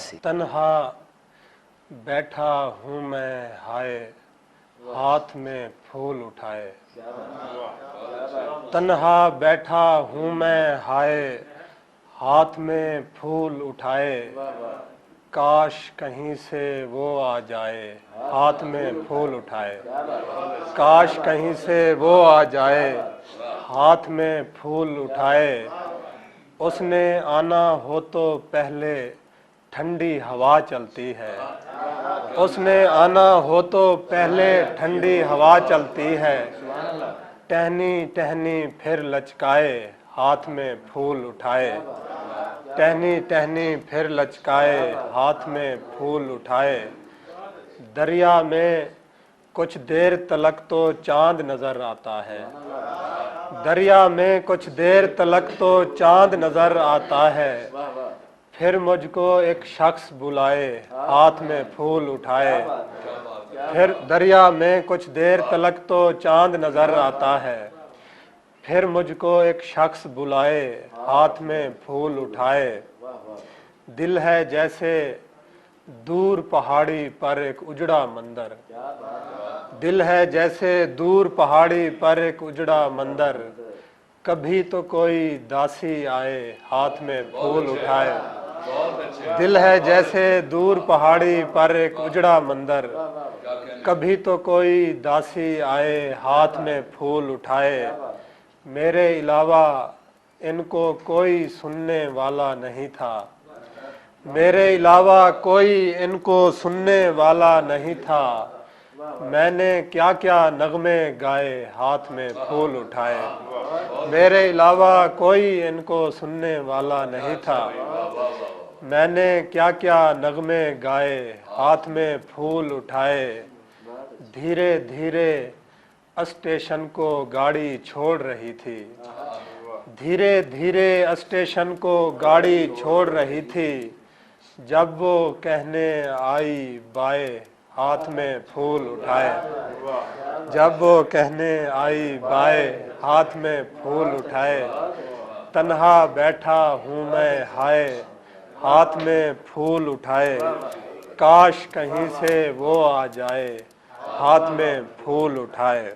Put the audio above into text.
वासी। तन्हा बैठा हूँ मैं हाय, हाथ में फूल उठाए। तन्हा बैठा हूँ मैं हाय, हाथ में फूल उठाए। काश कहीं से वो आ जाए, हाथ में फूल उठाए। काश कहीं से वो आ जाए, हाथ में फूल उठाए। उसने आना हो तो पहले ठंडी हवा चलती है। उसने आना हो तो पहले ठंडी हवा चलती है। टहनी टहनी फिर लचकाए, हाथ में फूल उठाए। टहनी टहनी फिर लचकाए, हाथ में फूल उठाए। दरिया में कुछ देर तलक तो चांद नजर आता है। दरिया में कुछ देर तलक तो चांद नजर आता है। फिर मुझको एक शख्स बुलाए, हाथ में फूल उठाए। फिर दरिया में कुछ देर तलक तो चांद नजर आता है। फिर मुझको एक शख्स बुलाए, हाथ में फूल उठाए। दिल है जैसे दूर पहाड़ी पर एक उजड़ा मंदिर। दिल है जैसे दूर पहाड़ी पर एक उजड़ा मंदिर। कभी तो कोई दासी आए, हाथ में फूल उठाए। दिल है जैसे दूर पहाड़ी पर एक उजड़ा मंदिर। कभी तो कोई दासी आए, हाथ में फूल उठाए। मेरे अलावा इनको कोई सुनने वाला नहीं था। मेरे अलावा कोई इनको सुनने वाला नहीं था। मैंने क्या क्या नगमे गाए, हाथ में फूल उठाए। मेरे अलावा कोई इनको सुनने वाला नहीं था। मैंने क्या क्या नगमे गाए, हाथ में फूल उठाए। धीरे धीरे स्टेशन को गाड़ी छोड़ रही थी। धीरे धीरे स्टेशन को गाड़ी छोड़ रही थी। जब वो कहने आई बाय, हाथ में फूल उठाए। जब वो कहने आई बाय, हाथ में फूल उठाए। तन्हा बैठा हूँ मैं हाय, हाथ में फूल उठाए। काश कहीं से वो आ जाए, हाथ में फूल उठाए।